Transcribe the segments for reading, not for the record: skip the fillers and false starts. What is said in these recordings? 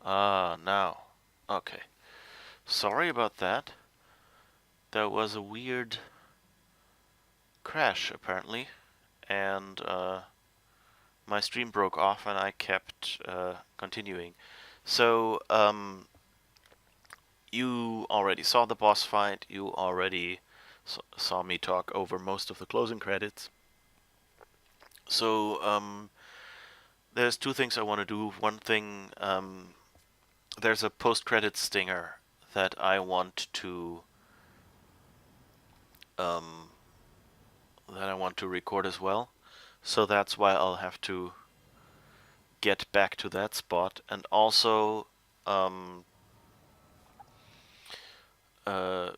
Ah, now. Okay. Sorry about that. There was a weird crash, apparently, and my stream broke off and I kept continuing. So, you already saw the boss fight, you already saw me talk over most of the closing credits. So, there's two things I want to do. One thing, there's a post-credit stinger that I want to um, record as well. So that's why I'll have to get back to that spot. And also, um, I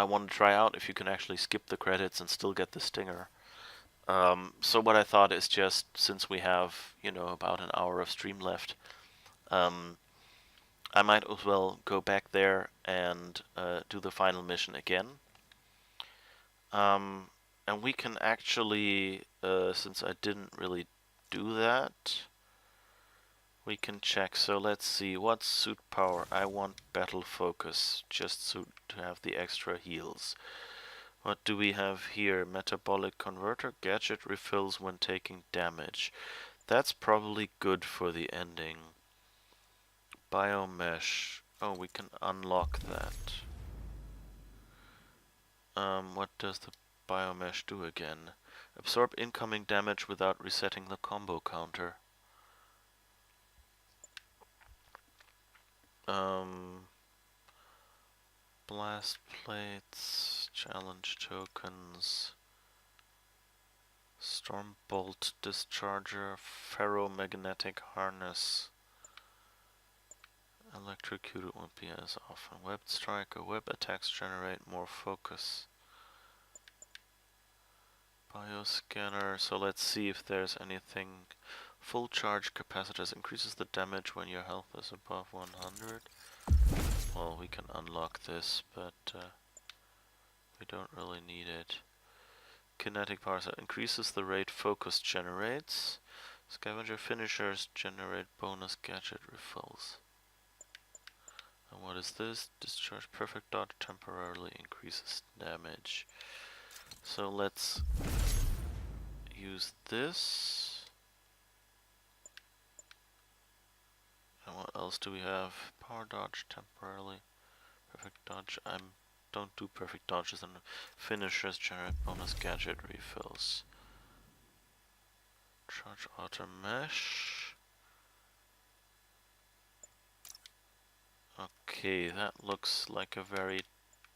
want to try out if you can actually skip the credits and still get the stinger. So what I thought is just since we have, about an hour of stream left, um, I might as well go back there and do the final mission again. Um, and we can actually, since I didn't really do that, we can check. So let's see, what suit power? I want battle focus, just to have the extra heals. What do we have here? Metabolic converter, gadget refills when taking damage. That's probably good for the ending. Biomesh. Oh, we can unlock that. What does the biomesh do again? Absorb incoming damage without resetting the combo counter. Blast plates, challenge tokens, stormbolt discharger, ferromagnetic harness. Electrocuted won't be as often. Web strike or web attacks generate more focus. Bioscanner, so let's see if there's anything. Full charge capacitors increases the damage when your health is above 100. Well, we can unlock this, but we don't really need it. Kinetic power set increases the rate focus generates. Scavenger finishers generate bonus gadget refills. And what is this? Discharge perfect dodge temporarily increases damage. So let's use this. And what else do we have? Power dodge temporarily. Perfect dodge. I don't do perfect dodges, and finishers generate bonus gadget refills. Charge auto mesh. Okay, that looks like a very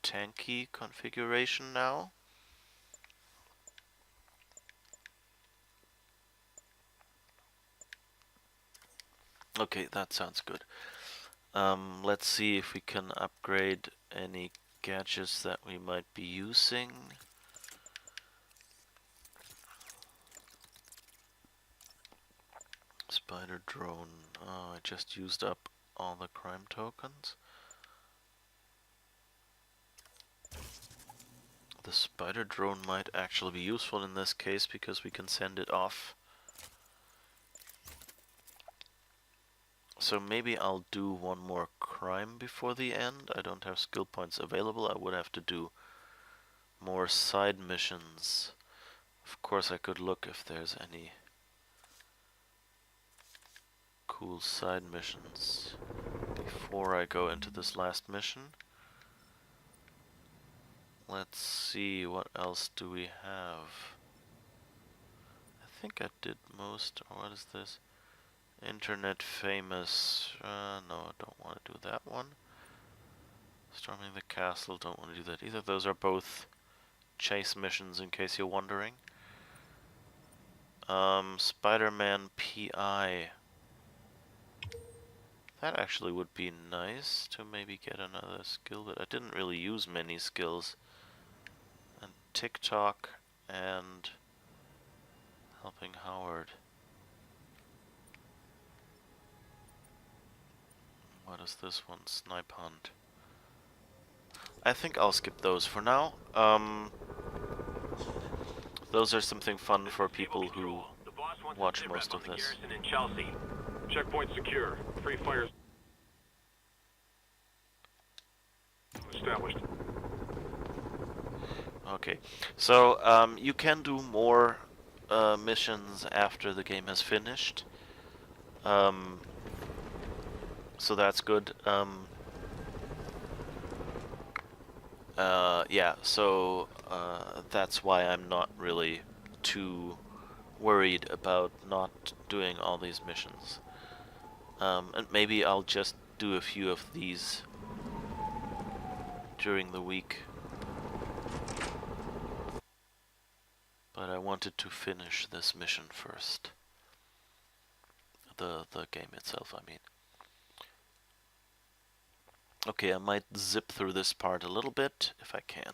tanky configuration now. Okay, that sounds good. Let's see if we can upgrade any gadgets that we might be using. Spider drone. Oh, I just used up all the crime tokens. The spider drone might actually be useful in this case because we can send it off. So maybe I'll do one more crime before the end. I don't have skill points available. I would have to do more side missions. Of course, I could look if there's any cool side missions before I go into this last mission. Let's see, what else do we have? I think I did most. Or what is this? Internet famous. No, I don't want to do that one. Storming the castle, don't want to do that either. Those are both chase missions, in case you're wondering. Spider-Man PI. That actually would be nice to maybe get another skill, but I didn't really use many skills. And TikTok and helping Howard. What is this one? Snipe Hunt. I think I'll skip those for now. Those are something fun for people who watch most of this. Checkpoint secure. Free fire established. Okay, so you can do more missions after the game has finished. So that's good. Yeah, so that's why I'm not really too worried about not doing all these missions. And maybe I'll just do a few of these during the week. But I wanted to finish this mission first. The game itself, I mean. Okay, I might zip through this part a little bit, if I can.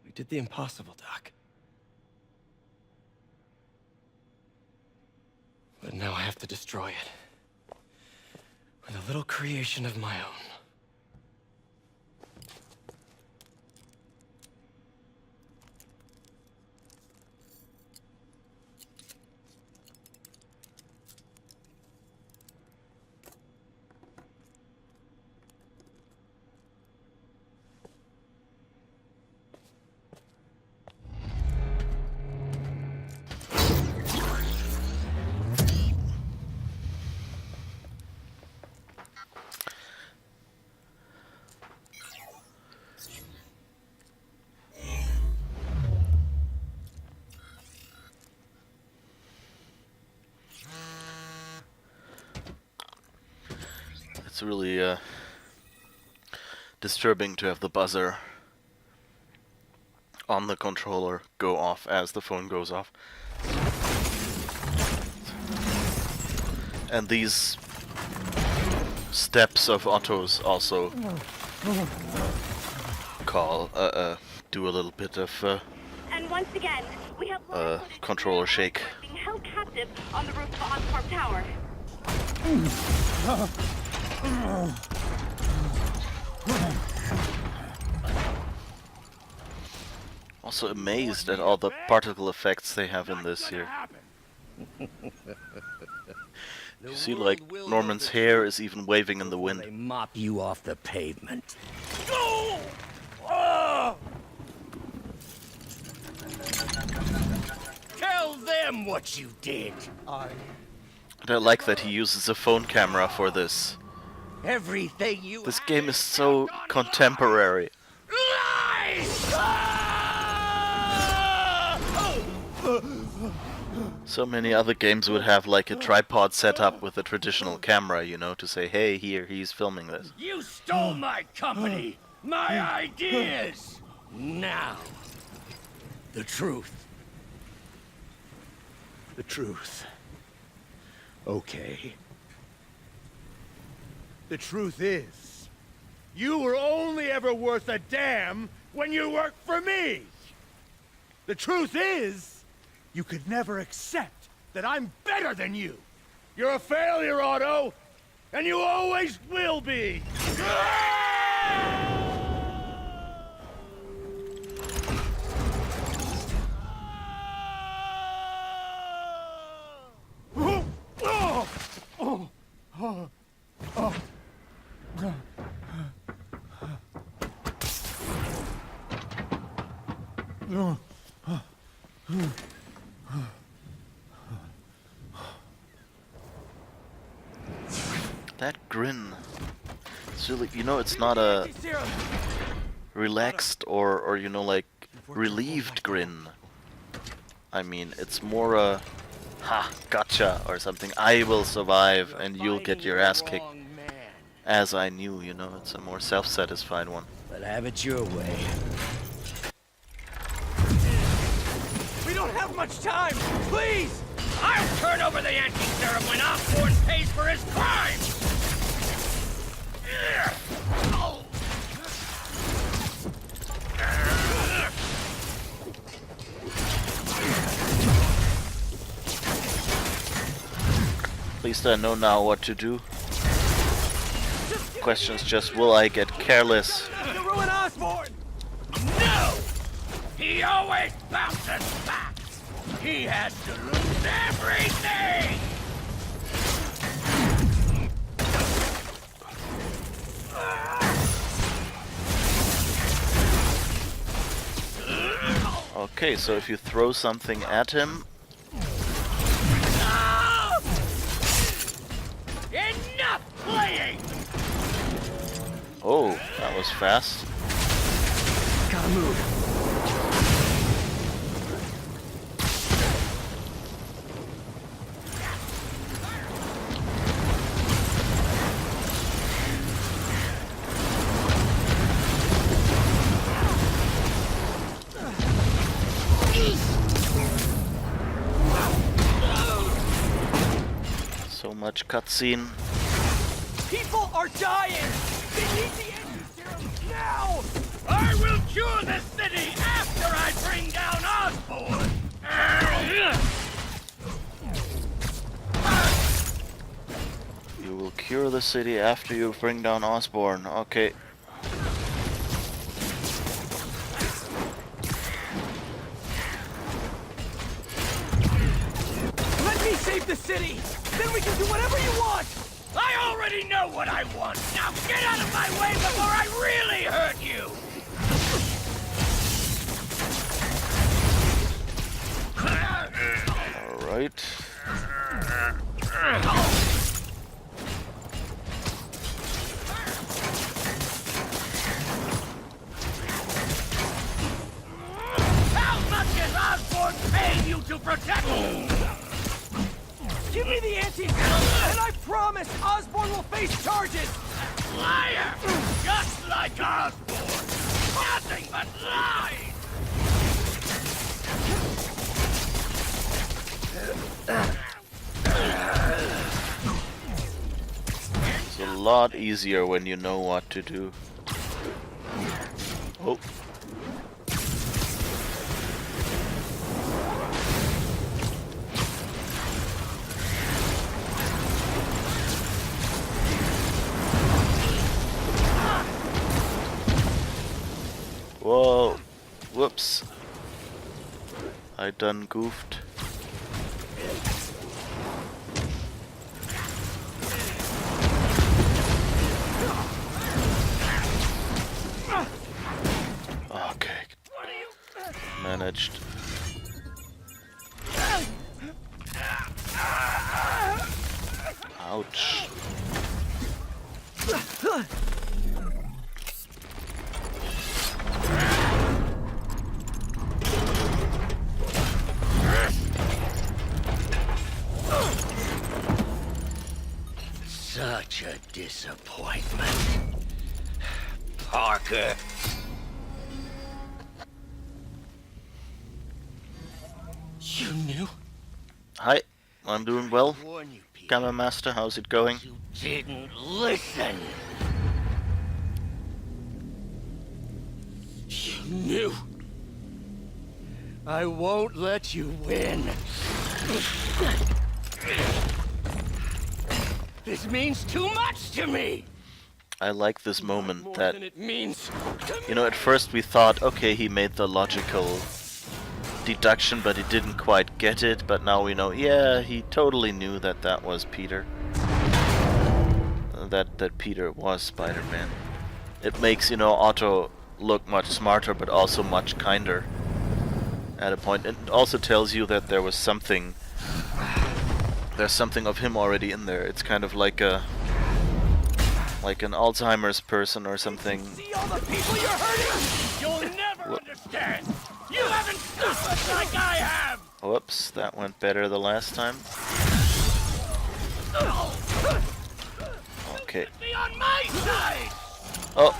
We did the impossible, Doc. But now I have to destroy it. With a little creation of my own. It's really disturbing to have the buzzer on the controller go off as the phone goes off. And these steps of Otto's also do a little bit of And once again, we have controller shake. being held captive on the roof of Oscorp Tower. Also amazed at all the particle effects they have in this here. You see, like, Norman's hair is even waving in the They wind. mop you off the pavement. Tell them what you did. And I like that he uses a phone camera for this. Everything you This had game is is so built on contemporary. lies! So many other games would have like a tripod set up with a traditional camera, you know, to say, hey, here, he's filming this. You stole my company, my ideas. Now, the truth. The truth. Okay. The truth is, you were only ever worth a damn when you worked for me! The truth is, you could never accept that I'm better than you! You're a failure, Otto! And you always will be! That grin. It's really, you know, it's not a relaxed or you know, like, relieved grin. I mean, it's more a, ha, gotcha, or something. I will survive and you'll get your ass kicked. Wrong man. As I knew, you know, it's a more self-satisfied one. But have it your way. We don't have much time! Please! I'll turn over the anti-serum when Osborn pays for his crime! At least I know now what to do. question is just, will I get careless? To ruin Osborn! No! He always bounces back! He has to lose everything! Okay, so if you throw something at him... Enough playing! Oh, that was fast. Gotta move. So much cutscene. People are dying! They need the anti-serum now! I will cure the city after I bring down Osborn! You will cure the city after you bring down Osborn. Okay. Let me save the city! Then we can do whatever you want! I already know what I want! Now get out of my way before I really hurt you! Alright. How much is Osborn paying you to protect me? Give me the anti-serum, and I promise Osborn will face charges! Liar! Just like Osborn! Nothing but lies! It's a lot easier when you know what to do. Oh. Whoa. Whoops. I done goofed. Okay. Managed. Ouch. Such a disappointment. Parker. You knew? Hi, I'm doing well. Warn you, Pete. Gamma Master, how's it going? You didn't listen. You knew. I won't let you win. This means too much to me. I like this moment More that, than it means. you know, at first we thought, okay, he made the logical deduction, but he didn't quite get it, but now we know, yeah, he totally knew that that was Peter. That Peter was Spider-Man. It makes, you know, Otto look much smarter, but also much kinder at a point. It also tells you that there was something, there's something of him already in there. It's kind of like an Alzheimer's person or something. See all the people you're hurting? You'll never understand. You haven't suffered like I have. Whoops, that went better the last time. Okay. Be on my side. Oh.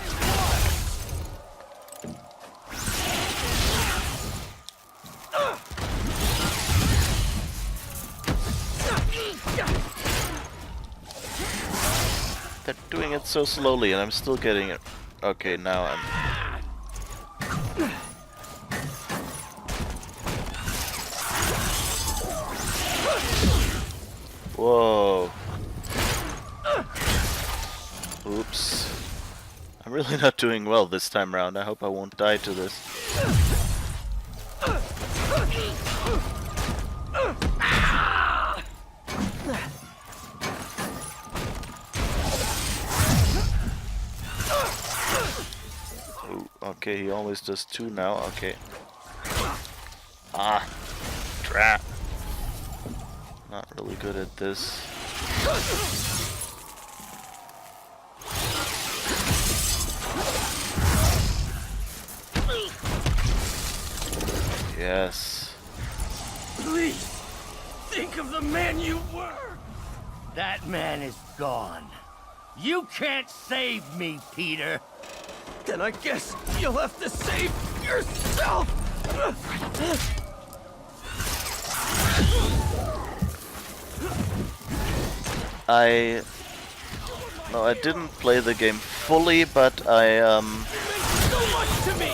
They're doing it so slowly and I'm still getting it. Okay, now I'm... Whoa. Oops. really not doing well this time round. I hope I won't die to this. Ooh, okay, he always does 2 now. Okay. Ah, trap. Not really good at this. Yes. Please, think of the man you were. That man is gone. You can't save me, Peter. Then I guess you'll have to save yourself! No, I didn't play the game fully, but So much to me!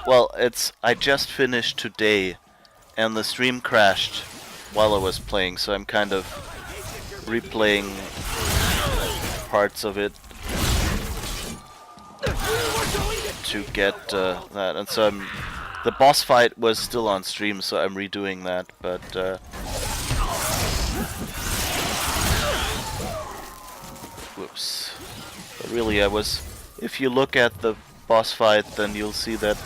well, I just finished today, and the stream crashed while I was playing, so I'm kind of replaying parts of it to get that, and so the boss fight was still on stream, so I'm redoing that, but whoops. But really, if you look at the boss fight, then you'll see that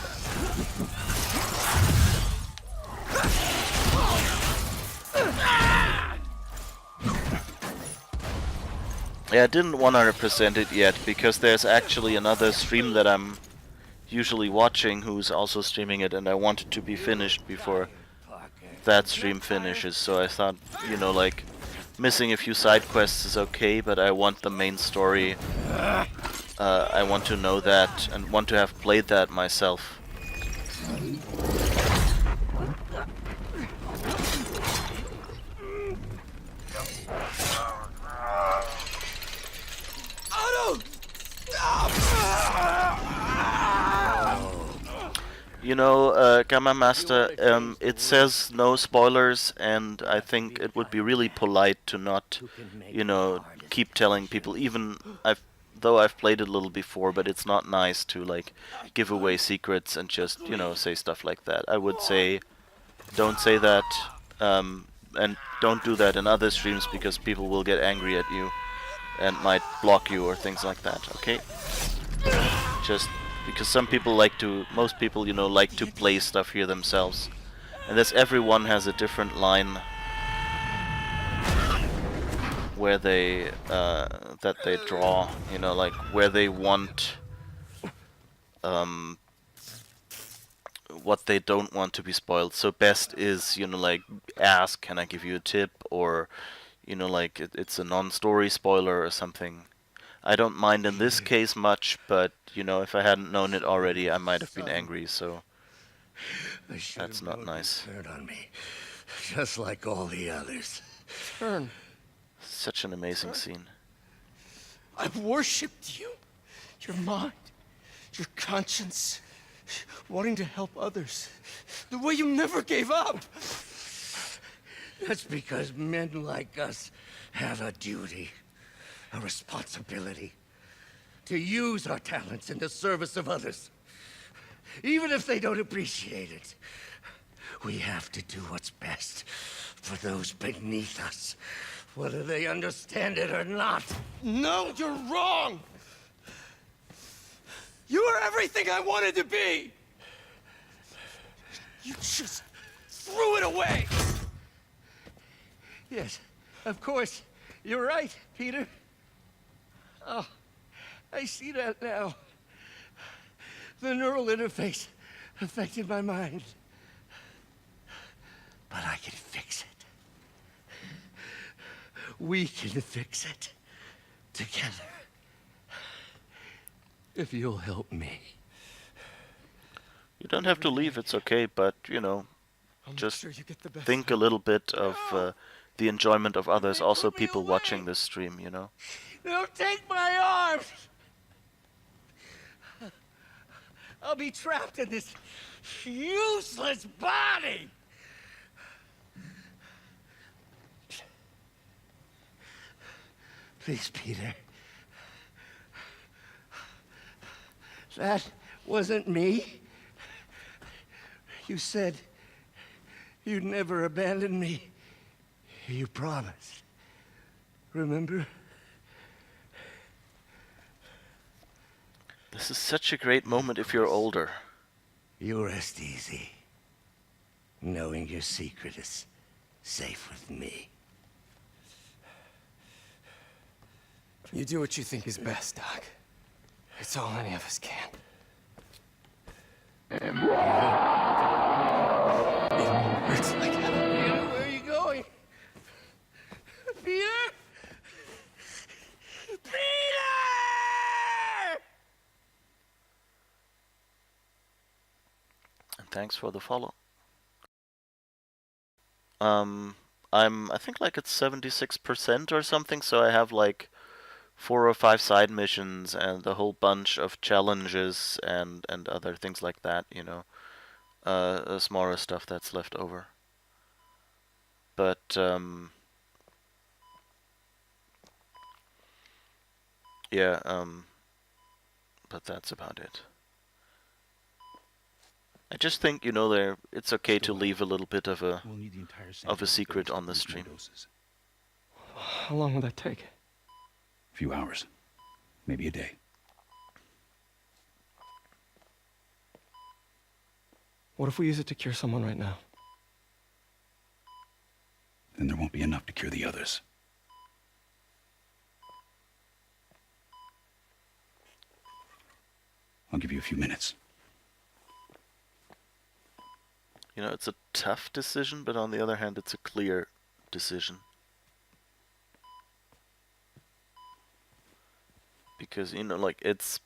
yeah, I didn't 100% it yet, because there's actually another stream that I'm usually watching who's also streaming it, and I want it to be finished before that stream finishes, so I thought, you know, like, missing a few side quests is okay, but I want the main story. I want to know that, and want to have played that myself. You know, Gamma Master, it says no spoilers, and I think it would be really polite to not, you know, keep telling people, even though I've played it a little before, but it's not nice to, like, give away secrets and just, you know, say stuff like that. I would say, don't say that, and don't do that in other streams, because people will get angry at you and might block you or things like that, okay? Just because most people, you know, like to play stuff here themselves. And everyone has a different line where they, that they draw, you know, like where they want, what they don't want to be spoiled. So best is, you know, like, ask, can I give you a tip? Or, you know, like, it's a non-story spoiler or something. I don't mind in this case much, but, you know, if I hadn't known it already, I might have been angry, so that's not nice. Turn on me, just like all the others. Turn. Such an amazing scene. I've worshipped you. Your mind, your conscience, wanting to help others. The way you never gave up. That's because men like us have a duty, a responsibility, to use our talents in the service of others. Even if they don't appreciate it, we have to do what's best for those beneath us, whether they understand it or not. No, you're wrong. You are everything I wanted to be. You just threw it away. Yes, of course. You're right, Peter. Oh, I see that now. The neural interface affected my mind. But I can fix it. We can fix it. Together. If you'll help me. You don't have to leave, it's okay, but, you know, just Sure you get the best. think a little bit of the enjoyment of others, also people watching this stream, you know. Don't take my arms! I'll be trapped in this useless body! Please, Peter. That wasn't me. You said you'd never abandon me. You promised. Remember? This is such a great moment if you're older. You rest easy, knowing your secret is safe with me. You do what you think is best, Doc. It's all any of us can. It hurts like hell. Peter, where are you going? Peter? Peter! And thanks for the follow. I think like it's 76% or something, so I have like 4 or 5 side missions and a whole bunch of challenges and other things like that, you know. Smaller stuff that's left over. But yeah, but that's about it. I just think, you know, it's okay to leave a little bit of a We'll need the entire secret on the stream. How long will that take? A few hours, maybe a day. What if we use it to cure someone right now? Then there won't be enough to cure the others. I'll give you a few minutes. You know, it's a tough decision, but on the other hand, it's a clear decision. Because, you know, like, it's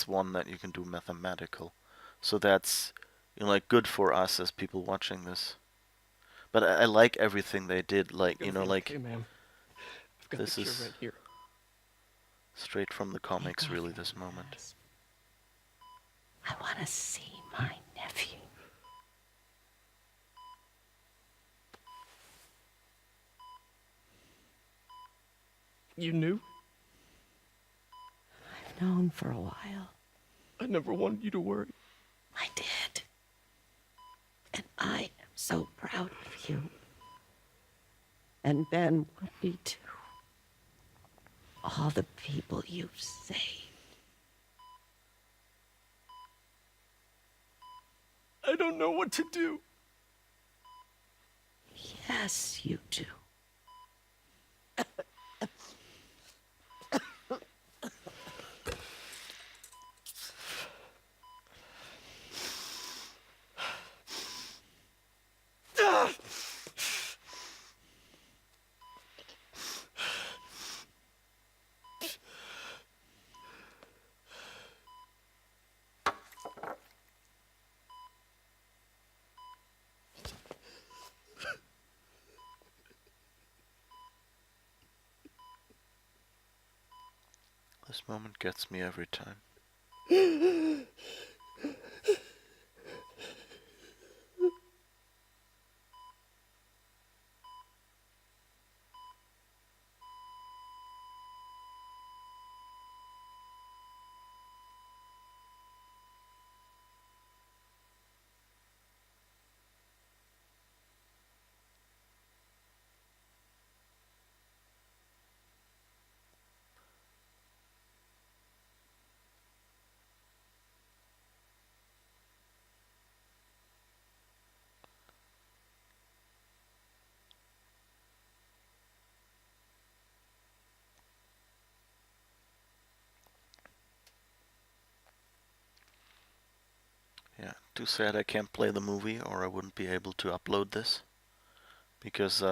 one that you can do mathematical. So that's, you know, like, good for us as people watching this. But I like everything they did, like, you know, like, Okay, ma'am. I've got this the cure is right here. straight from the comics, really, this moment. I want to see my nephew. You knew? I've known for a while. I never wanted you to worry. I did. And I am so proud of you. And Ben would be too. All the people you've saved. I don't know what to do. Yes, you do. This moment gets me every time. Yeah, too sad I can't play the movie, or I wouldn't be able to upload this. Because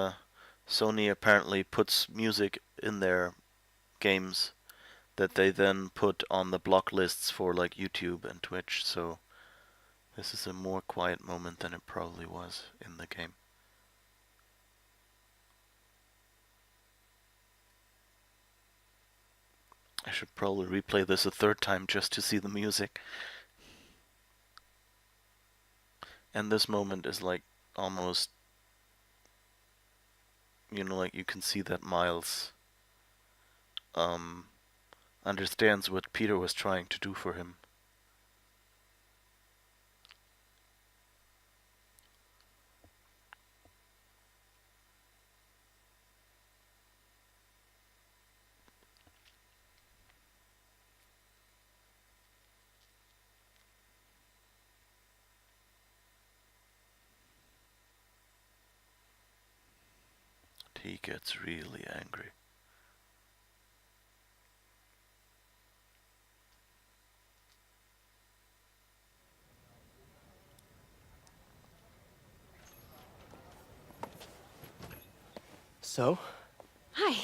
Sony apparently puts music in their games that they then put on the block lists for like YouTube and Twitch, so this is a more quiet moment than it probably was in the game. I should probably replay this a third time just to see the music. And this moment is like almost, you know, like you can see that Miles understands what Peter was trying to do for him. he gets really angry. So, Hi,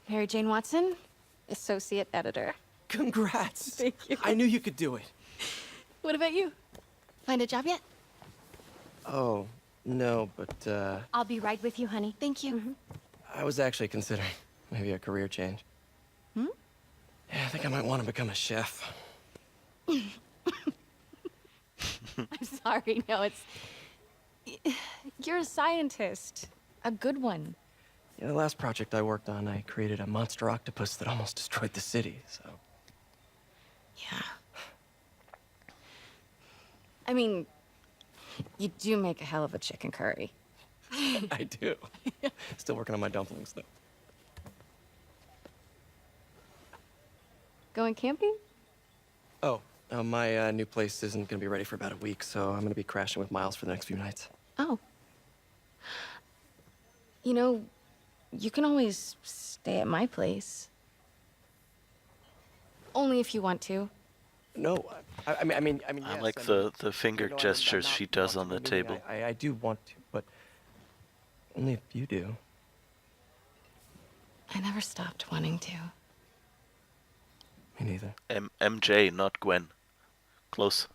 Mary Jane Watson, Associate Editor. congrats. Thank you. I knew you could do it. What about you? Find a job yet? Oh, no, but, I'll be right with you, honey. Thank you. I was actually considering maybe a career change. Yeah, I think I might want to become a chef. I'm sorry, no, it's... You're a scientist. A good one. Yeah, the last project I worked on, I created a monster octopus that almost destroyed the city, so... Yeah. I mean, you do make a hell of a chicken curry. I do. Still working on my dumplings, though. Going camping? Oh, my new place isn't gonna be ready for about a week, so I'm gonna be crashing with Miles for the next few nights. Oh. You know, you can always stay at my place. Only if you want to. No, I mean, I yes, like the finger gestures she does on the wanting to, table. I do want to, but only if you do. I never stopped wanting to. Me neither. MJ, not Gwen. Close.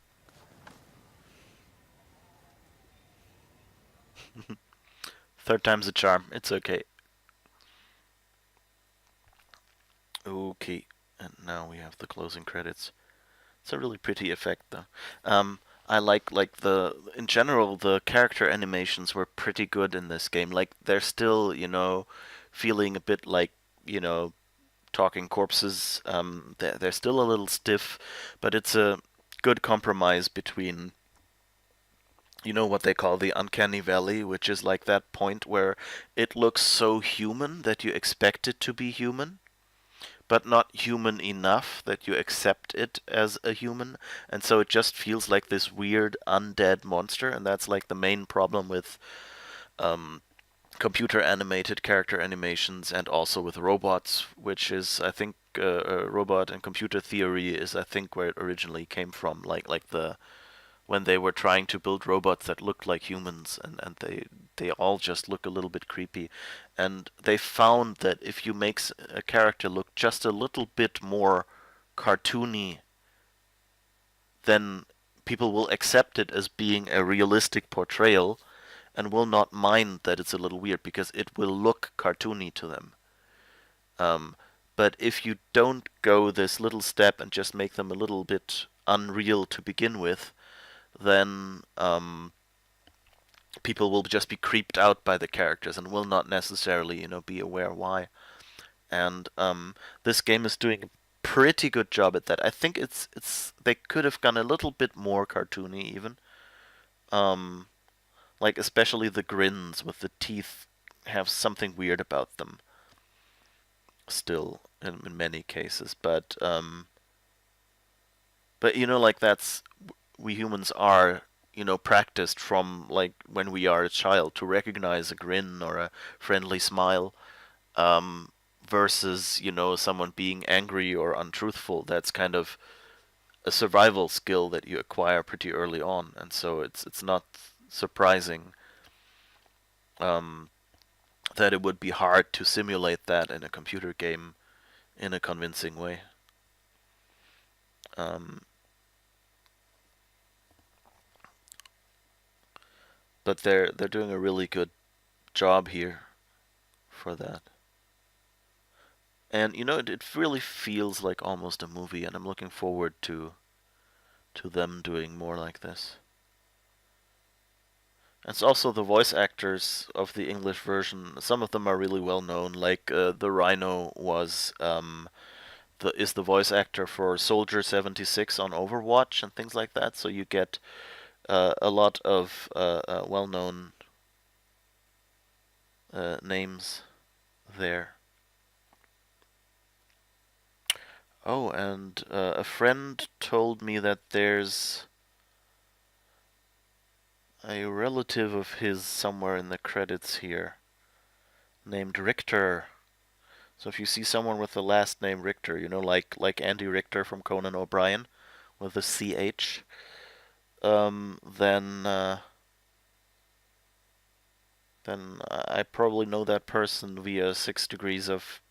Third time's a charm. It's okay. Okay, and now we have the closing credits. It's a really pretty effect, though. I like in general the character animations were pretty good in this game. Like they're still, feeling a bit like, talking corpses. They're still a little stiff, but it's a good compromise between, what they call the uncanny valley, which is like that point where it looks so human that you expect it to be human, but not human enough that you accept it as a human, and so it just feels like this weird undead monster, and that's like the main problem with computer animated character animations and also with robots, which is, I think, robot and computer theory is, I think, where it originally came from, like the when they were trying to build robots that looked like humans, and they all just look a little bit creepy. And they found that if you make a character look just a little bit more cartoony, then people will accept it as being a realistic portrayal and will not mind that it's a little weird because it will look cartoony to them. But if you don't go this little step and just make them a little bit unreal to begin with, then people will just be creeped out by the characters and will not necessarily, be aware why. And this game is doing a pretty good job at that. I think it's they could have gone a little bit more cartoony even. Like especially the grins with the teeth have something weird about them. Still, in many cases, but like that's we humans are, practiced from like when we are a child to recognize a grin or a friendly smile, versus, someone being angry or untruthful. That's kind of a survival skill that you acquire pretty early on, and so it's not surprising that it would be hard to simulate that in a computer game in a convincing way. But they're doing a really good job here for that. And it really feels like almost a movie, and I'm looking forward to them doing more like this. It's also the voice actors of the English version. Some of them are really well known. Like the Rhino is the voice actor for Soldier 76 on Overwatch and things like that. So you get a lot of well-known names there. Oh, and a friend told me that there's a relative of his somewhere in the credits here. named Richter. So if you see someone with the last name Richter, you know, like Andy Richter from Conan O'Brien, with the CH, then I probably know that person via 6 degrees of,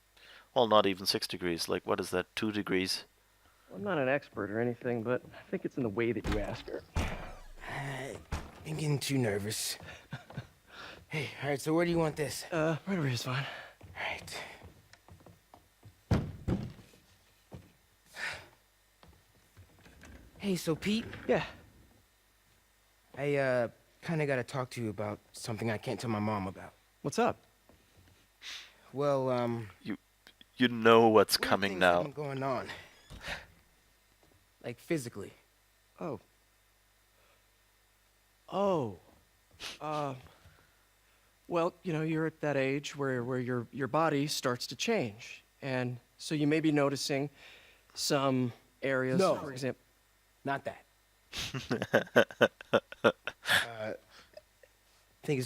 well, not even 6 degrees. Like, what is that? 2 degrees. I'm not an expert or anything, but I think it's in the way that you ask her. I'm getting too nervous. Hey, all right, so where do you want this? Right over here's fine. All right. Hey, so Pete? Yeah. I, kinda gotta talk to you about something I can't tell my mom about. What's up? Well, You know what's weird coming things have now. been going on. Like, physically. Oh. Oh. Well, you know, you're at that age where your body starts to change. And so you may be noticing some areas, No. for example. Not that. I think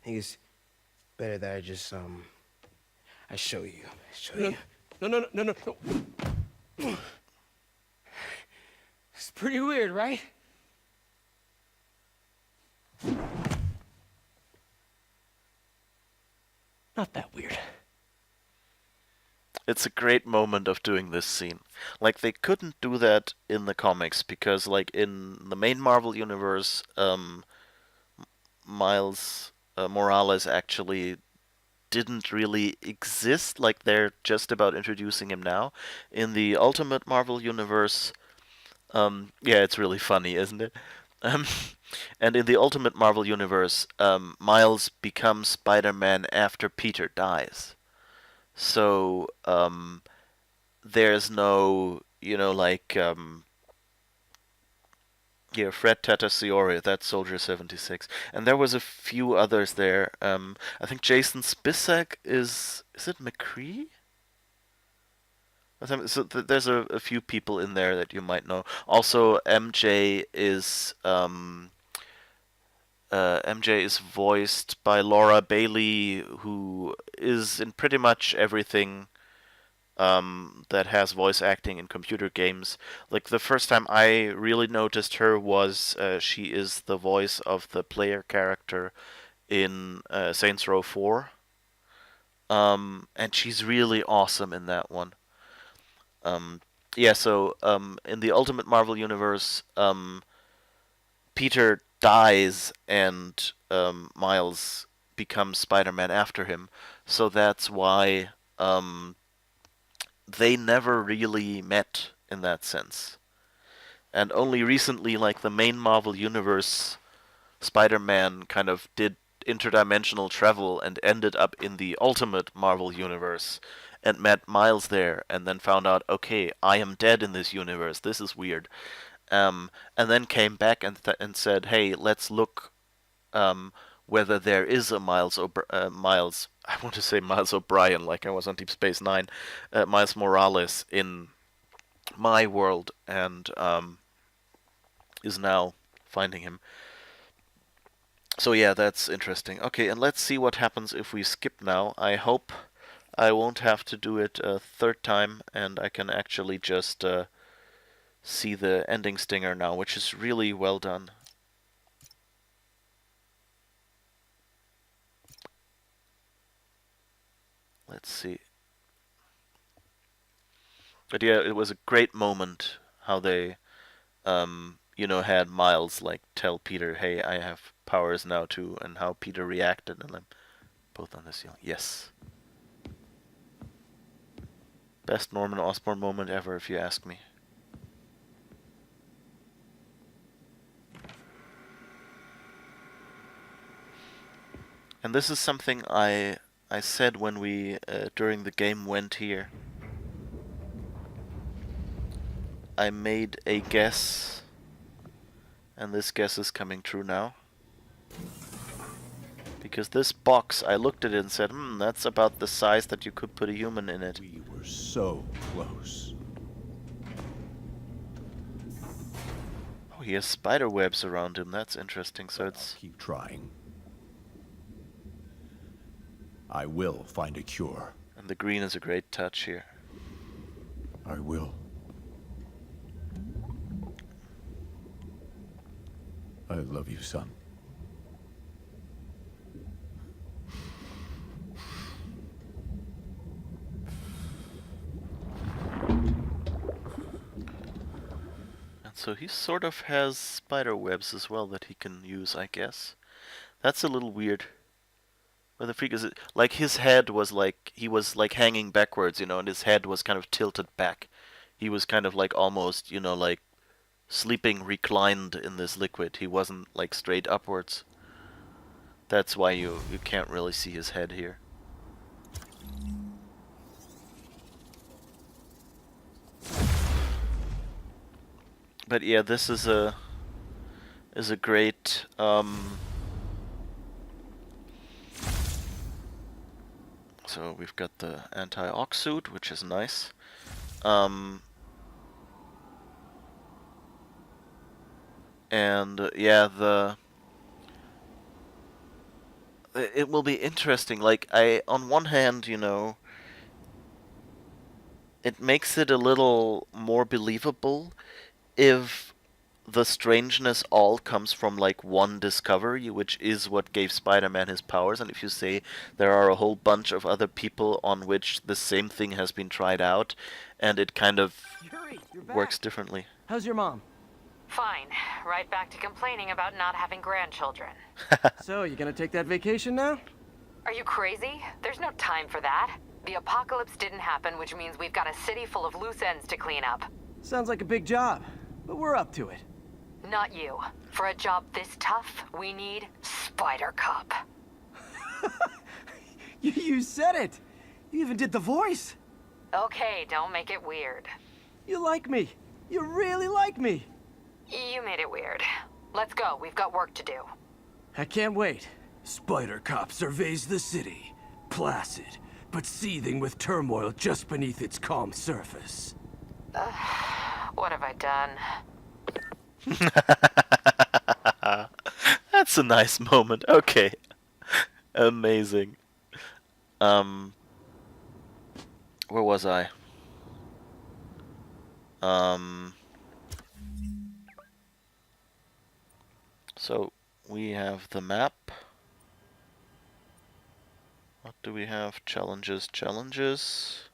it's better that I just, I show you. No. It's pretty weird, right? Not that weird. It's a great moment of doing this scene. Like, they couldn't do that in the comics because, like, in the main Marvel universe, Miles Morales actually didn't really exist. Like, they're just about introducing him now. In the Ultimate Marvel universe, yeah, it's really funny, isn't it? Um, and in the Ultimate Marvel universe, Miles becomes Spider-Man after Peter dies. So, there's no, you know, like, yeah, Fred Tatasciore, that's Soldier 76. And there was a few others there. I think Jason Spicek is it McCree? So there's a few people in there that you might know. Also, MJ is voiced by Laura Bailey, who is in pretty much everything that has voice acting in computer games. Like, the first time I really noticed her was she is the voice of the player character in Saints Row 4. And she's really awesome in that one. Yeah, so in the Ultimate Marvel Universe, Peter dies and Miles becomes Spider-Man after him. So that's why they never really met in that sense. And only recently, like, the main Marvel Universe, Spider-Man kind of did interdimensional travel and ended up in the Ultimate Marvel Universe and met Miles there and then found out, okay, I am dead in this universe. This is weird. And then came back and said, hey, let's look whether there is a Miles, I want to say Miles O'Brien, like I was on Deep Space Nine, Miles Morales in my world, and is now finding him. So yeah, that's interesting. Okay, and let's see what happens if we skip now. I hope I won't have to do it a third time, and I can actually just see the ending stinger now, which is really well done. Let's see. But yeah, it was a great moment how they, you know, had Miles like tell Peter, "Hey, I have powers now too," and how Peter reacted, and I'm both on the ceiling. Yes. Best Norman Osborn moment ever, if you ask me. And this is something I said when we during the game went here. I made a guess, and this guess is coming true now. Because this box, I looked at it and said, that's about the size that you could put a human in it. We were so close. Oh, he has spider webs around him. That's interesting. So it's... Keep trying. I will find a cure. And the green is a great touch here. I will. I love you, son. And so he sort of has spider webs as well that he can use, I guess. That's a little weird. But the freak is, like, his head was like, he was like hanging backwards, you know, and his head was kind of tilted back. He was kind of like almost, you know, like sleeping reclined in this liquid. He wasn't like straight upwards. That's why you can't really see his head here. But yeah, this is a great so we've got the anti-ox suit, which is nice. And yeah, it will be interesting. Like, on one hand, you know, it makes it a little more believable if the strangeness all comes from like one discovery, which is what gave Spider-Man his powers. And if you say there are a whole bunch of other people on which the same thing has been tried out, and it kind of works differently. How's your mom? Fine. Right back to complaining about not having grandchildren. So, you gonna take that vacation now? Are you crazy? There's no time for that. The apocalypse didn't happen, which means we've got a city full of loose ends to clean up. Sounds like a big job, but we're up to it. Not you. For a job this tough, we need Spider Cop. You said it! You even did the voice! Okay, don't make it weird. You like me! You really like me! You made it weird. Let's go, we've got work to do. I can't wait. Spider Cop surveys the city, placid, but seething with turmoil just beneath its calm surface. What have I done? That's a nice moment. Okay. Amazing. Where was I? So we have the map. What do we have? Challenges, challenges.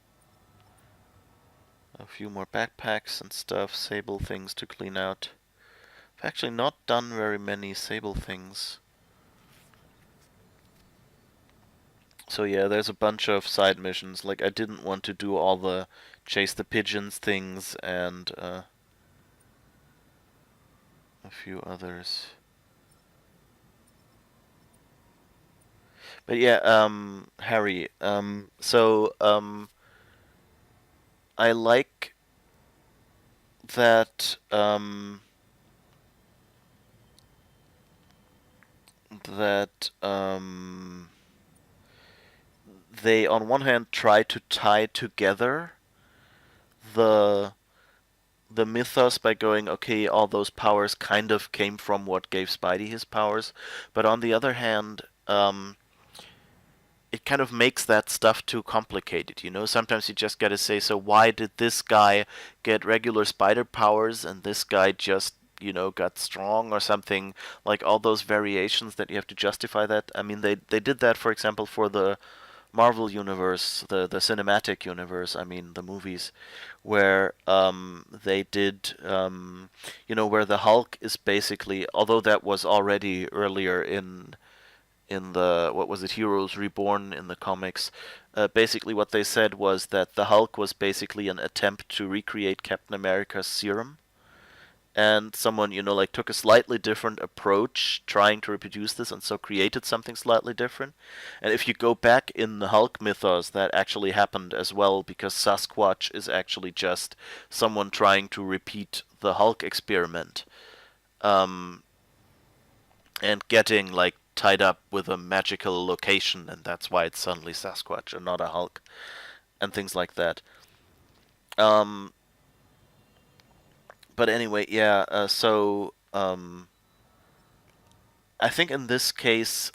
A few more backpacks and stuff, sable things to clean out. I've actually not done very many sable things. So yeah, there's a bunch of side missions. Like, I didn't want to do all the chase the pigeons things and a few others. But yeah, Harry, I like that, they on one hand try to tie together the mythos by going, okay, all those powers kind of came from what gave Spidey his powers, but on the other hand, it kind of makes that stuff too complicated, you know? Sometimes you just gotta say, so why did this guy get regular spider powers and this guy just, you know, got strong or something? Like, all those variations that you have to justify that. I mean, they did that, for example, for the Marvel universe, the cinematic universe, I mean, the movies, where they did, you know, where the Hulk is basically, although that was already earlier in the, what was it, Heroes Reborn in the comics, basically what they said was that the Hulk was basically an attempt to recreate Captain America's serum. And someone, you know, like, took a slightly different approach trying to reproduce this and so created something slightly different. And if you go back in the Hulk mythos, that actually happened as well, because Sasquatch is actually just someone trying to repeat the Hulk experiment. And getting, like, tied up with a magical location, and that's why it's suddenly Sasquatch and not a Hulk, and things like that. But anyway, yeah, I think in this case,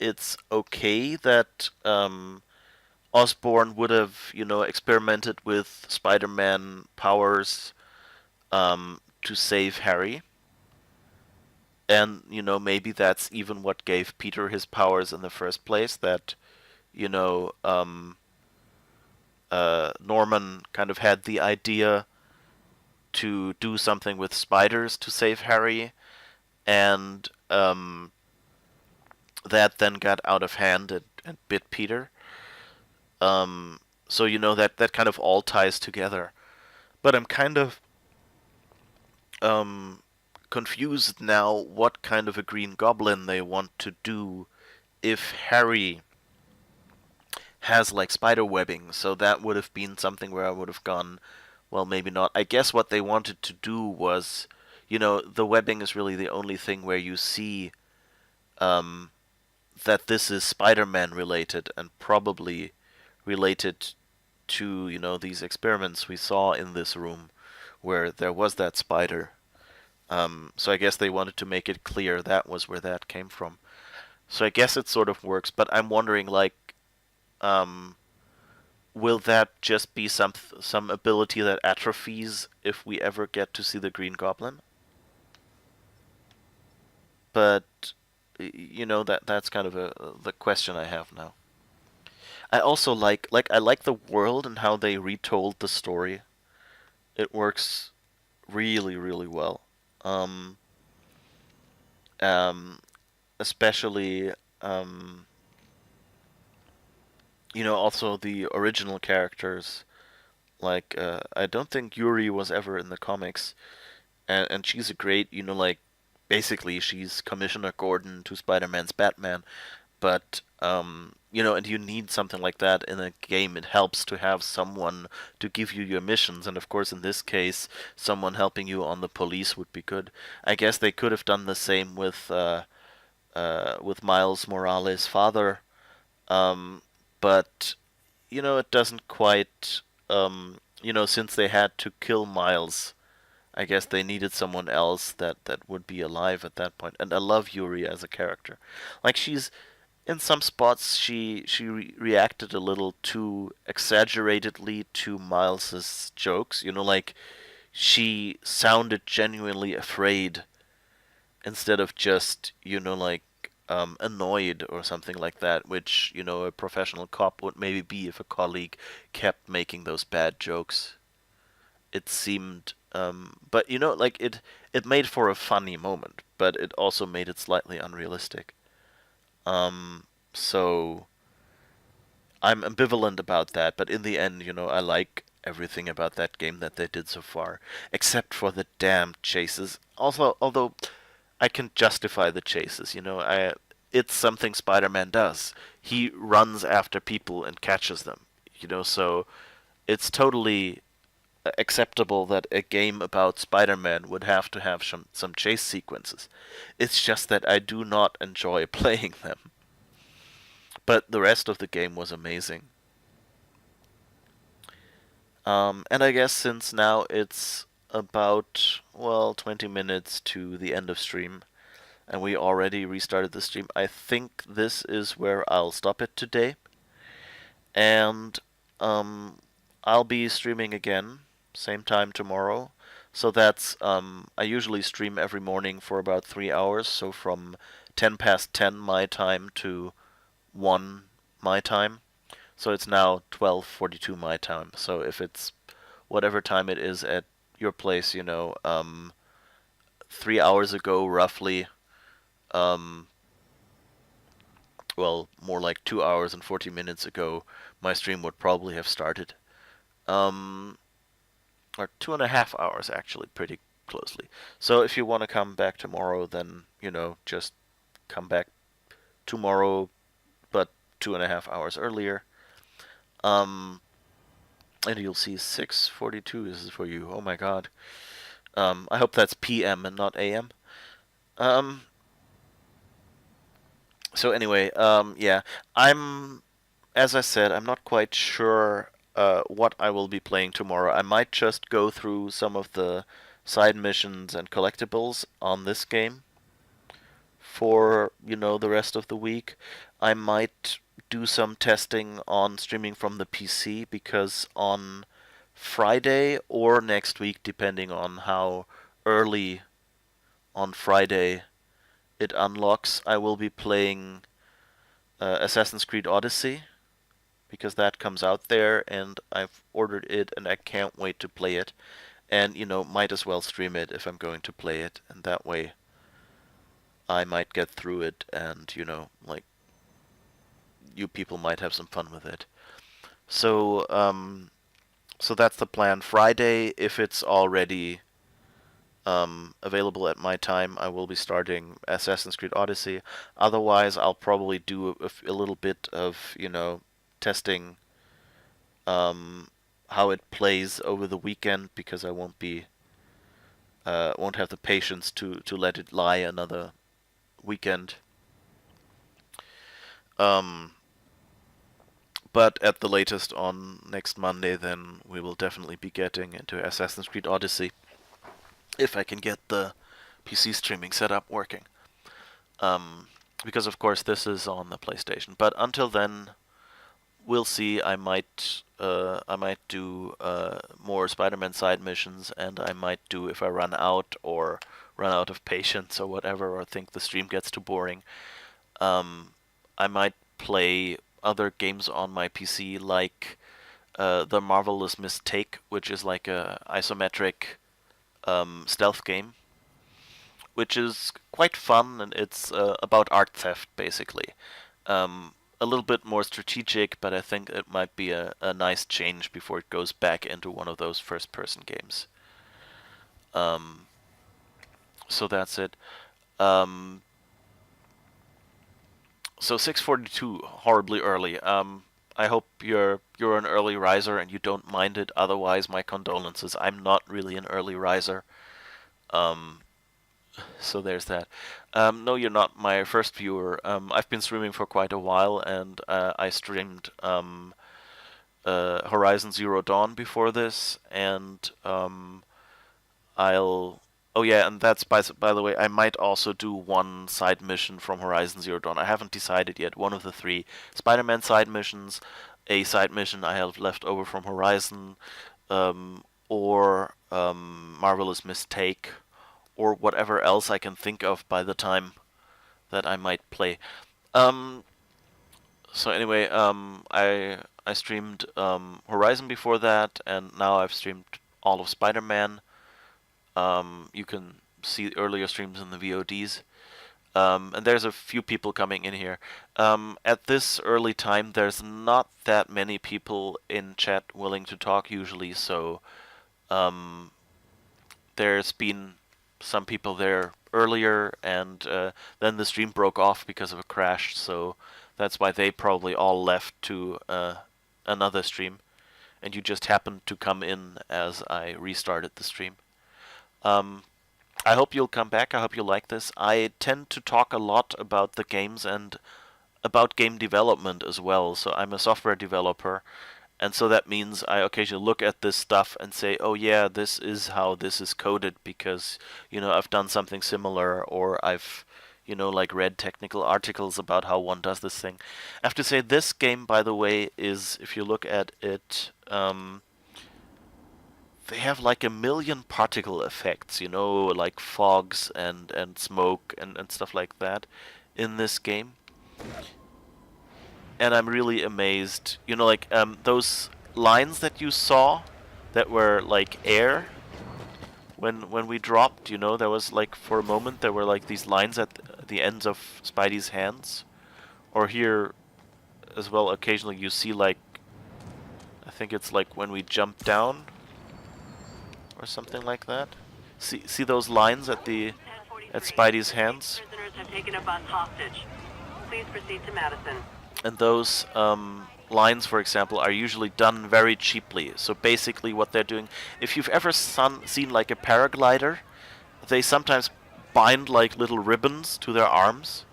it's okay that Osborn would have, experimented with Spider-Man powers to save Harry. And, maybe that's even what gave Peter his powers in the first place, that, Norman kind of had the idea to do something with spiders to save Harry, and that then got out of hand and bit Peter. So that kind of all ties together. But I'm kind of confused now what kind of a Green Goblin they want to do if Harry has like spider webbing. So that would have been something where I would have gone, well, maybe not. I guess what they wanted to do was, the webbing is really the only thing where you see that this is Spider-Man related, and probably related to, these experiments we saw in this room where there was that spider. So I guess they wanted to make it clear that was where that came from. So I guess it sort of works, but I'm wondering, like, will that just be some ability that atrophies if we ever get to see the Green Goblin? But that's kind of the question I have now. I also like I like the world and how they retold the story. It works really, really well. Especially also the original characters. Like I don't think Yuri was ever in the comics, and she's a great, like, basically she's Commissioner Gordon to Spider-Man's Batman. But and you need something like that in a game. It helps to have someone to give you your missions, and of course in this case someone helping you on the police would be good. I guess they could have done the same with Miles Morales' father, but it doesn't quite, since they had to kill Miles, I guess they needed someone else that would be alive at that point. And I love Yuri as a character. Like, she's, in some spots, she reacted a little too exaggeratedly to Miles's jokes. Like, she sounded genuinely afraid instead of just, like, annoyed or something like that, which, a professional cop would maybe be if a colleague kept making those bad jokes. It seemed, but like, it made for a funny moment, but it also made it slightly unrealistic. So I'm ambivalent about that, but in the end, I like everything about that game that they did so far, except for the damn chases. Also, although I can justify the chases, it's something Spider-Man does. He runs after people and catches them, so it's totally acceptable that a game about Spider-Man would have to have some chase sequences. It's just that I do not enjoy playing them. But the rest of the game was amazing. And I guess since now it's about, 20 minutes to the end of stream, and we already restarted the stream, I think this is where I'll stop it today. And I'll be streaming again, same time tomorrow. So that's, I usually stream every morning for about 3 hours, so from 10 past 10 my time to 1 my time. So it's now 12:42 my time. So if it's whatever time it is at your place, 3 hours ago roughly, well, more like 2 hours and 40 minutes ago, my stream would probably have started. Or 2.5 hours, actually, pretty closely. So if you want to come back tomorrow, then, just come back tomorrow, but 2.5 hours earlier. And you'll see 6:42 is for you. Oh my god. I hope that's PM and not AM. So anyway, yeah, as I said, I'm not quite sure what I will be playing tomorrow. I might just go through some of the side missions and collectibles on this game for, the rest of the week. I might do some testing on streaming from the PC, because on Friday or next week, depending on how early on Friday it unlocks, I will be playing Assassin's Creed Odyssey, because that comes out there and I've ordered it and I can't wait to play it. And, might as well stream it if I'm going to play it, and that way I might get through it and, like, you people might have some fun with it. So, so that's the plan. Friday, if it's already available at my time, I will be starting Assassin's Creed Odyssey. Otherwise, I'll probably do a little bit of, testing how it plays over the weekend, because I won't have the patience to let it lie another weekend. But at the latest on next Monday, then we will definitely be getting into Assassin's Creed Odyssey, if I can get the PC streaming setup working. Because of course this is on the PlayStation. But until then, we'll see. I might do more Spider-Man side missions, and I might do, if I run out of patience or whatever, or think the stream gets too boring, I might play other games on my PC, like The Marvelous Mistake, which is like a isometric stealth game, which is quite fun, and it's about art theft, basically. A little bit more strategic, but I think it might be a nice change before it goes back into one of those first-person games. So that's it. So 6:42, horribly early. I hope you're an early riser and you don't mind it. Otherwise, my condolences. I'm not really an early riser. So there's that. No, you're not my first viewer. I've been streaming for quite a while, and I streamed Horizon Zero Dawn before this, and Oh yeah, and that's by the way, I might also do one side mission from Horizon Zero Dawn. I haven't decided yet. One of the 3 Spider-Man side missions, a side mission I have left over from Horizon, or Marvelous Mistake, or whatever else I can think of by the time that I might play. So anyway, I streamed Horizon before that, and now I've streamed all of Spider-Man. You can see earlier streams in the VODs. And there's a few people coming in here. At this early time, there's not that many people in chat willing to talk usually, so there's been some people there earlier, and then the stream broke off because of a crash, so that's why they probably all left to another stream, and you just happened to come in as I restarted the stream. I hope you'll come back. I hope you like this. I tend to talk a lot about the games and about game development as well. So I'm a software developer, and so that means I occasionally look at this stuff and say, oh yeah, this is how this is coded, because, I've done something similar, or I've, like read technical articles about how one does this thing. I have to say, this game, by the way, is, if you look at it, they have like 1 million particle effects, like fogs and smoke and stuff like that in this game. And I'm really amazed. Like those lines that you saw that were like air when we dropped, there was like, for a moment, there were like these lines at the ends of Spidey's hands. Or here as well, occasionally you see like, I think it's like when we jump down, or something like that. See those lines at Spidey's hands? Prisoners have taken a bus hostage. Please proceed to Madison. And those lines, for example, are usually done very cheaply. So basically what they're doing, if you've ever seen like a paraglider, they sometimes bind like little ribbons to their arms,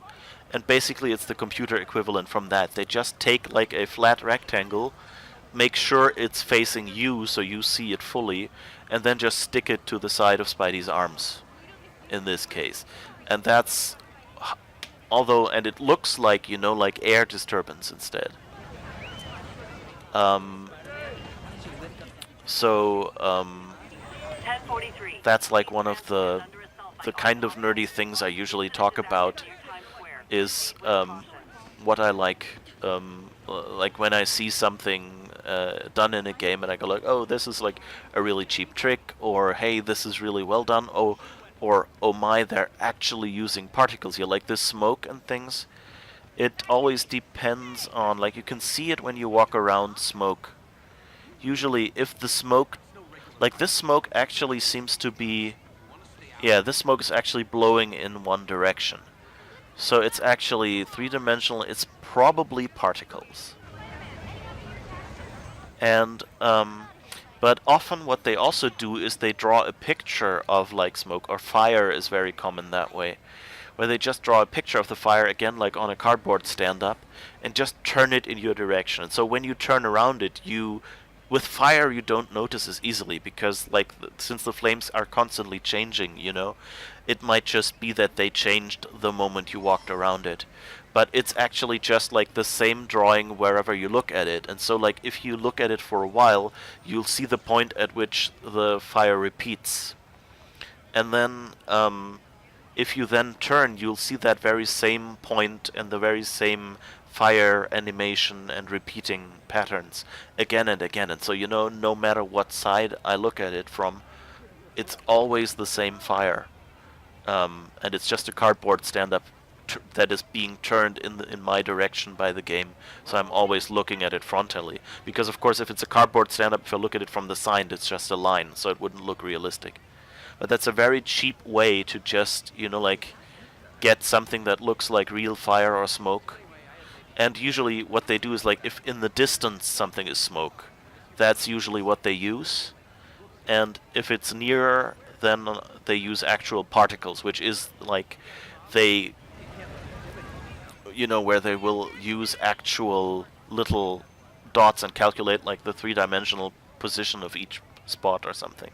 and basically it's the computer equivalent from that. They just take like a flat rectangle, make sure it's facing you so you see it fully, and then just stick it to the side of Spidey's arms, in this case. And that's although, and it looks like, you know, like air disturbance instead. So 1043. that's like one of the kind of nerdy things I usually talk about is what I like when I see something done in a game and I go like, oh, this is like a really cheap trick, or hey, this is really well done, or oh my, they're actually using particles here, like this smoke and things. It always depends on, like, you can see it when you walk around smoke. Usually if the smoke, like this smoke actually seems to be, yeah, this smoke is actually blowing in one direction. So it's actually three-dimensional, it's probably particles. And, but often what they also do is they draw a picture of like smoke, or fire is very common that way, where they just draw a picture of the fire, again like on a cardboard stand-up, and just turn it in your direction. And so when you turn around it, with fire you don't notice as easily, because like since the flames are constantly changing, you know, it might just be that they changed the moment you walked around it. But it's actually just like the same drawing wherever you look at it. And so like if you look at it for a while, you'll see the point at which the fire repeats. And then if you then turn, you'll see that very same point and the very same fire animation and repeating patterns again and again. And so, you know, no matter what side I look at it from, it's always the same fire. And it's just a cardboard stand-up that is being turned in my direction by the game. So I'm always looking at it frontally. Because of course if it's a cardboard stand-up, if I look at it from the side, it's just a line, so it wouldn't look realistic. But that's a very cheap way to just, you know, like get something that looks like real fire or smoke. And usually what they do is like if in the distance something is smoke, that's usually what they use. And if it's nearer, then they use actual particles, which is like they, you know, where they will use actual little dots and calculate like the three-dimensional position of each spot or something.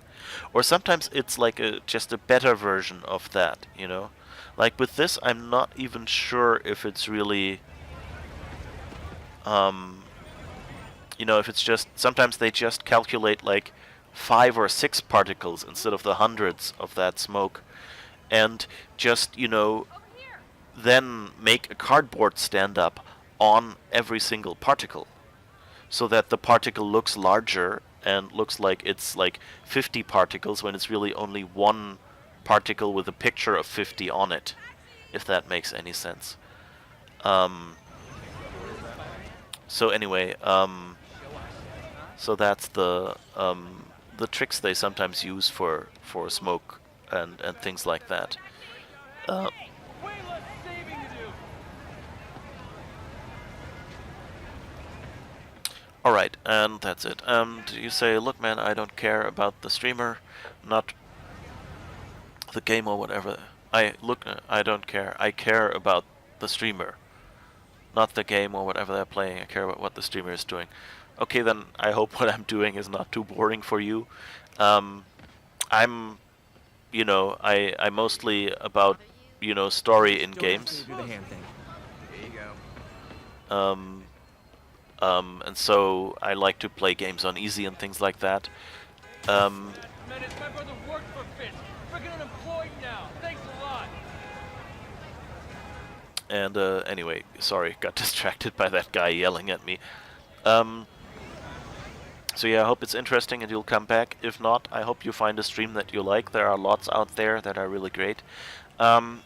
Or sometimes it's like just a better version of that, you know. Like with this, I'm not even sure if it's really, you know, if it's just, sometimes they just calculate like 5 or 6 particles instead of the hundreds of that smoke, and just, you know, then make a cardboard stand up on every single particle, so that the particle looks larger and looks like it's like 50 particles when it's really only one particle with a picture of 50 on it, if that makes any sense. So anyway, so that's the tricks they sometimes use for smoke and things like that. Alright, and that's it. And you say, look man, I don't care about the streamer, not the game or whatever. I don't care. I care about the streamer, not the game or whatever they're playing. I care about what the streamer is doing. Okay, then I hope what I'm doing is not too boring for you. I'm, you know, I'm mostly about, you know, story in games. And so I like to play games on easy and things like that. And anyway, sorry, got distracted by that guy yelling at me. So yeah, I hope it's interesting and you'll come back. If not, I hope you find a stream that you like. There are lots out there that are really great.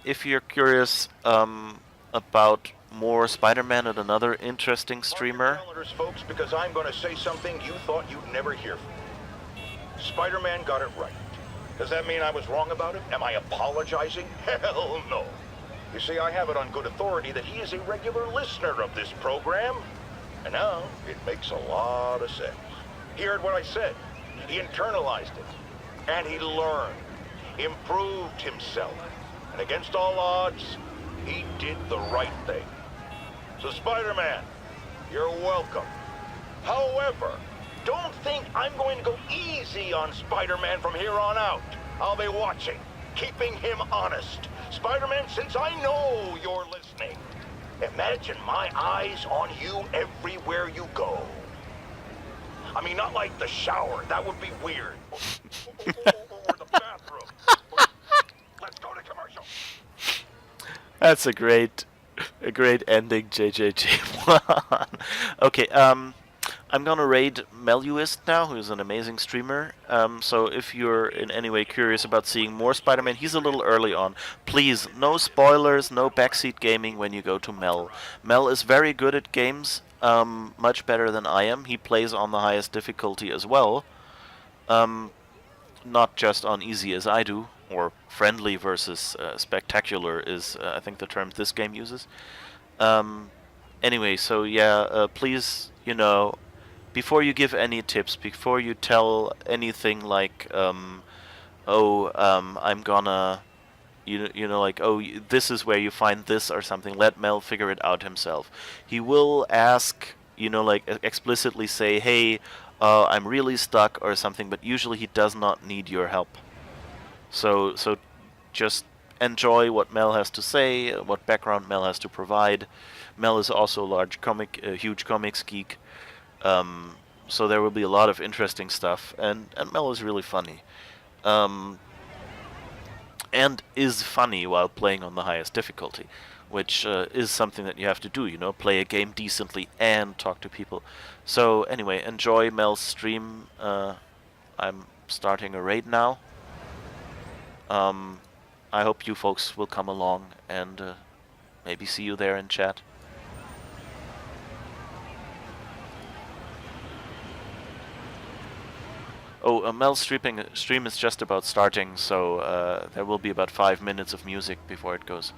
If you're curious about more Spider-Man and another interesting streamer. Folks, because I'm going to say something you thought you'd never hear from. Spider-Man got it right. Does that mean I was wrong about him? Am I apologizing? Hell no. You see, I have it on good authority that he is a regular listener of this program. And now, it makes a lot of sense. He heard what I said. He internalized it. And he learned. Improved himself. And against all odds, he did the right thing. So Spider-Man, you're welcome. However, don't think I'm going to go easy on Spider-Man from here on out. I'll be watching, keeping him honest, Spider-Man, since I know you're listening, imagine my eyes on you everywhere you go. I mean, not like the shower. That would be weird. Or the bathroom. Let's go to commercial. That's a great ending, JJJ1. Okay, I'm gonna raid Meluist now, who's an amazing streamer. So if you're in any way curious about seeing more Spider-Man, he's a little early on. Please, no spoilers, no backseat gaming when you go to Mel. Mel is very good at games, much better than I am. He plays on the highest difficulty as well. Not just on easy as I do, or friendly versus spectacular is, I think, the term this game uses. Anyway, so yeah, please, you know, before you give any tips, before you tell anything like, I'm gonna, you know, like, oh, this is where you find this or something, let Mel figure it out himself. He will ask, you know, like, explicitly say, hey, I'm really stuck or something, but usually he does not need your help. So just enjoy what Mel has to say, what background Mel has to provide. Mel is also a huge comics geek, so there will be a lot of interesting stuff, and Mel is really funny. And is funny while playing on the highest difficulty, which is something that you have to do, you know, play a game decently and talk to people. So anyway, enjoy Mel's stream. I'm starting a raid now. I hope you folks will come along and maybe see you there in chat. Oh, Mel's stream is just about starting, so there will be about 5 minutes of music before it goes.